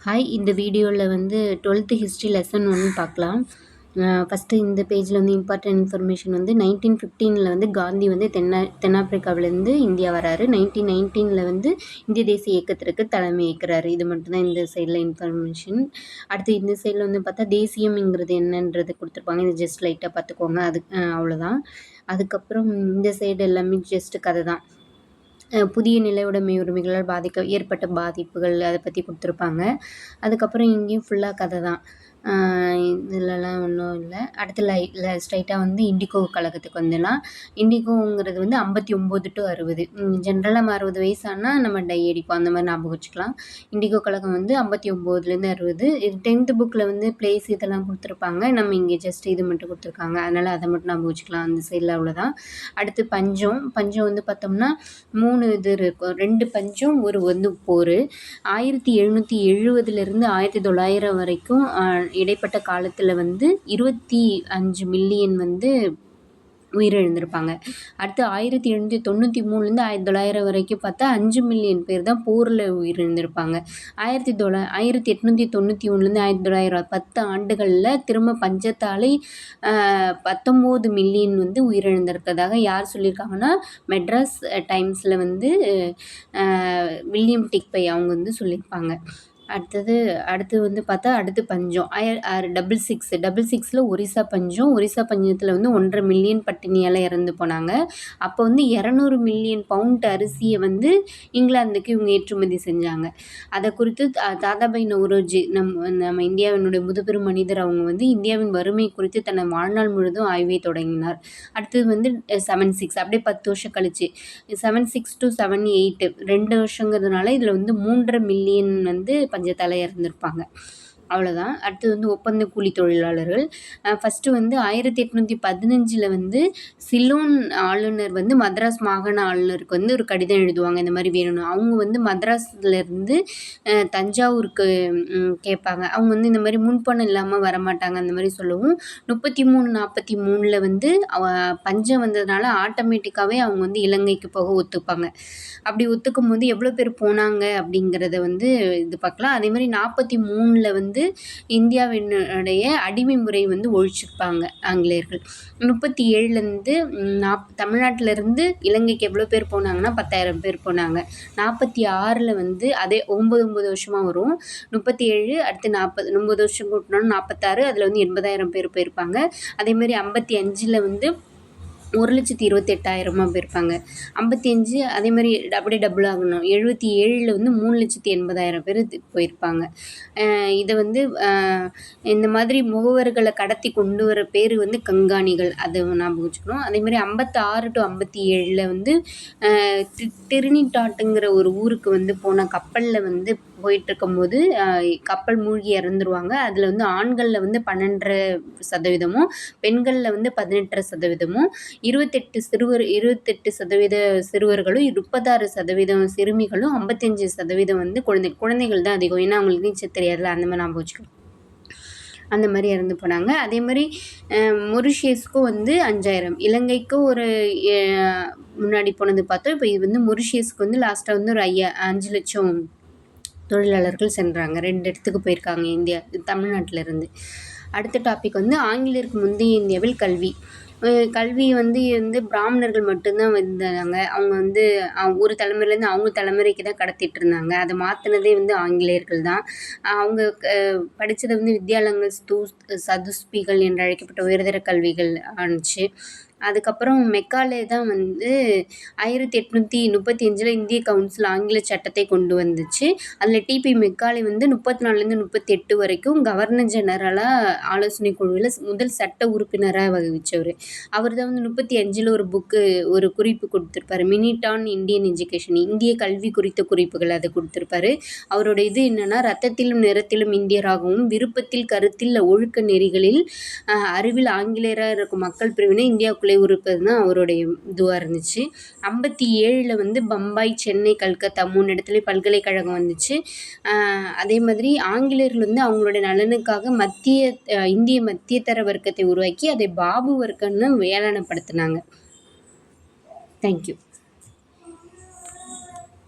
Hi, இந்த வீடியோவில் வந்து 12th ஹிஸ்ட்ரி லெசன் 1 பார்க்கலாம். ஃபஸ்ட்டு இந்த பேஜில் வந்து இம்பார்ட்டன்ட் இன்ஃபர்மேஷன் வந்து 1915 வந்து காந்தி வந்து தென்னாப்பிரிக்காவிலேருந்து இந்தியா வராரு. 1919 வந்து இந்திய தேசிய இயக்கத்திற்கு தலைமை ஏற்கிறாரு. இது மட்டும்தான் இந்த சைடில் இன்ஃபர்மேஷன். அடுத்து இந்த சைடில் வந்து பார்த்தா தேசியம்ங்கிறது என்னன்றது கொடுத்துருப்பாங்க. இது ஜஸ்ட் லைட்டாக பார்த்துக்கோங்க. அது அவ்வளோதான். அதுக்கப்புறம் இந்த சைடு எல்லாமே ஜஸ்ட் கதை தான். புதிய நிலையுடைமை உரிமைகளால் ஏற்பட்ட பாதிப்புகள் அதை பற்றி கொடுத்துருப்பாங்க. அதுக்கப்புறம் இங்கேயும் ஃபுல்லாக கதை தான். இதிலலாம் ஒன்றும் இல்லை. அடுத்து ஸ்ட்ரைட்டாக வந்து இண்டிகோ கழகத்துக்கு வந்துடலாம். இண்டிகோங்கிறது வந்து 59 to 60. ஜென்ரலாக 60 வயசு ஆனால் நம்ம டை அடிப்போம், அந்த மாதிரி ஞாபகம் வச்சுக்கலாம். இண்டிகோ கழகம் வந்து 59லேருந்து 60. இது 10th புக்கில் வந்து பிளேஸ் இதெல்லாம் கொடுத்துருப்பாங்க. நம்ம இங்கே ஜஸ்ட் இது மட்டும் கொடுத்துருக்காங்க, அதனால் அதை மட்டும் ஞாபகம் வச்சுக்கலாம். அந்த சைடில் அவ்வளோதான். அடுத்து பஞ்சம் வந்து பார்த்தோம்னா 3 இது இருக்கும். 2 பஞ்சம், ஒரு வந்து போர். 1770லேருந்து 1900 வரைக்கும் இடைப்பட்ட காலத்தில் வந்து 25 மில்லியன் வந்து உயிரிழந்திருப்பாங்க. அடுத்து 1793லேருந்து 1900 வரைக்கும் பார்த்தா 5 மில்லியன் பேர் தான் போரில் உயிரிழந்திருப்பாங்க. 1891லேருந்து 1900 10 ஆண்டுகளில் திரும்ப பஞ்சத்தாலே 19 மில்லியன் வந்து உயிரிழந்திருக்கிறதாக யார் சொல்லியிருக்காங்கன்னா, மெட்ராஸ் டைம்ஸில் வந்து வில்லியம் டிக்பை அவங்க வந்து சொல்லியிருப்பாங்க. அடுத்து வந்து பார்த்தா அடுத்து பஞ்சம் 66ல் ஒரிசா பஞ்சத்தில் வந்து 1.5 மில்லியன் பட்டினியால் இறந்து போனாங்க. அப்போ வந்து 200 மில்லியன் பவுண்ட் அரிசியை வந்து இங்கிலாந்துக்கு இவங்க ஏற்றுமதி செஞ்சாங்க. அதை குறித்து தாதாபாய் நவ்ரோஜி நம்ம இந்தியாவினுடைய முதுபெரும் மனிதர் அவங்க வந்து இந்தியாவின் வறுமை குறித்து தன்னை வாழ்நாள் முழுதும் ஆய்வை தொடங்கினார். அடுத்தது வந்து 76 அப்படியே 10 வருஷம் கழிச்சு 76 to 78 2 வருஷங்கிறதுனால இதில் வந்து 3.5 மில்லியன் வந்து பஞ்சத்தால் இறந்துருப்பாங்க. அவ்வளோதான். அடுத்தது வந்து ஒப்பந்த கூலி தொழிலாளர்கள். ஃபஸ்ட்டு வந்து 1815 வந்து சிலோன் ஆளுநர் வந்து மദ്രാஸ் மாகாண ஆளுநருக்கு வந்து ஒரு கடிதம் எழுதுவாங்க, இந்த மாதிரி வேணும்னு. அவங்க வந்து மദ്രാஸ்லேருந்து தஞ்சாவூருக்கு கேட்பாங்க. அவங்க வந்து இந்த மாதிரி முன்பணம் இல்லாமல் வரமாட்டாங்க, அந்த மாதிரி சொல்லவும் 33-43 வந்து பஞ்சம் வந்ததுனால ஆட்டோமேட்டிக்காகவே அவங்க வந்து இலங்கைக்கு போக ஒத்துப்பாங்க. அப்படி ஒத்துக்கும் போது எவ்வளோ பேர் போனாங்க அப்படிங்கிறத வந்து இது பார்க்கலாம். அதே மாதிரி 43 வந்து இந்தியாவினுடைய அடிமை முறை வந்து ஒழிச்சிருப்பாங்க ஆங்கிலேயர்கள். 37லேருந்து தமிழ்நாட்டிலேருந்து இலங்கைக்கு எவ்வளோ பேர் போனாங்கன்னா 10,000 பேர் போனாங்க. 46ல் வந்து அதே 9 வருஷமாக வரும். 37 அடுத்து 40 9 வருஷம் கூட்டினோன்னா 46, அதில் வந்து 80,000 பேர் போயிருப்பாங்க. அதேமாதிரி 55ல் வந்து 1,28,000 போயிருப்பாங்க. 55 அதே மாதிரி அப்படியே டபுள் ஆகணும். 77ல் வந்து 3,80,000 பேர் போயிருப்பாங்க. இதை வந்து இந்த மாதிரி முகவர்களை கடத்தி கொண்டு வர பேர் வந்து கங்காணிகள், அதை ஞாபகம் வச்சுக்கணும். அதேமாதிரி 56 to 57ல் வந்து டிரினிடாட்டுங்கிற ஒரு ஊருக்கு வந்து போன கப்பலில் வந்து போயிட்டுருக்கும்போது கப்பல் மூழ்கி இறந்துருவாங்க. அதில் வந்து ஆண்களில் வந்து 12% பெண்களில் வந்து 18% 28% சிறுவர்களும் 36% சிறுமிகளும் 55% வந்து குழந்தைகள் தான் அதிகம். ஏன்னா அவங்களுக்கு நீச்சல் தெரியாதுல, அந்த மாதிரி ஞாபகம் வச்சுக்கணும். அந்த மாதிரி இறந்து போனாங்க. அதே மாதிரி மொரிஷியஸ்க்கும் வந்து 5,000, இலங்கைக்கு ஒரு முன்னாடி போனது பார்த்தோம். இப்போ இது வந்து மொரிஷியஸ்க்கு வந்து லாஸ்ட்டாக வந்து ஒரு 5 லட்சம் தொழிலாளர்கள் சென்றாங்க. 2 இடத்துக்கு போயிருக்காங்க தமிழ்நாட்டிலேருந்து. அடுத்த டாபிக் வந்து ஆங்கிலேயருக்கு முந்தைய இந்தியாவில் கல்வி வந்து பிராமணர்கள் மட்டும்தான் வந்தாங்க. அவங்க வந்து ஒரு தலைமுறையிலேருந்து அவங்க தலைமுறைக்கு தான் கடத்திட்டு இருந்தாங்க. அதை மாற்றினதே வந்து ஆங்கிலேயர்கள் தான். அவங்க படித்ததை வந்து வித்யாலயங்கள் சதுஷ்பிகள் என்று அழைக்கப்பட்ட உயர்தர கல்விகள் ஆணுச்சு. அதுக்கப்புறம் மெக்காலே தான் வந்து 1835 இந்திய கவுன்சில் ஆங்கில சட்டத்தை கொண்டு வந்துச்சு. அதில் டிபி மெக்காலே வந்து 34லேருந்து 38 வரைக்கும் கவர்னர் ஜெனரலாக ஆலோசனை குழுவில் முதல் சட்ட உறுப்பினராக வகிச்சவர். அவர் தான் வந்து 35ல் ஒரு குறிப்பு கொடுத்துருப்பாரு, மினிட் ஆன் இந்தியன் எஜுகேஷன், இந்திய கல்வி குறித்த குறிப்புகள் அதை கொடுத்துருப்பாரு. அவரோட இது என்னென்னா, ரத்தத்திலும் நிறத்திலும் இந்தியராகவும் விருப்பத்தில் கருத்தில் ஒழுக்க நெறிகளில் அறிவில் ஆங்கிலேயராக இருக்கும் மக்கள் பிரிவினை இந்தியாவுக்குள்ளே உறுப்பது தான் அவருடைய இதுவாக இருந்துச்சு. 57ல் வந்து பம்பாய், சென்னை, கல்கத்தா 3 இடத்துலையும் பல்கலைக்கழகம் வந்துச்சு. அதே மாதிரி ஆங்கிலேயர்கள் வந்து அவங்களுடைய நலனுக்காக இந்திய மத்தியதர வர்க்கத்தை உருவாக்கி அதை பாபு வர்க்கம்னு ஏளனப்படுத்தினாங்க. தேங்க்யூ.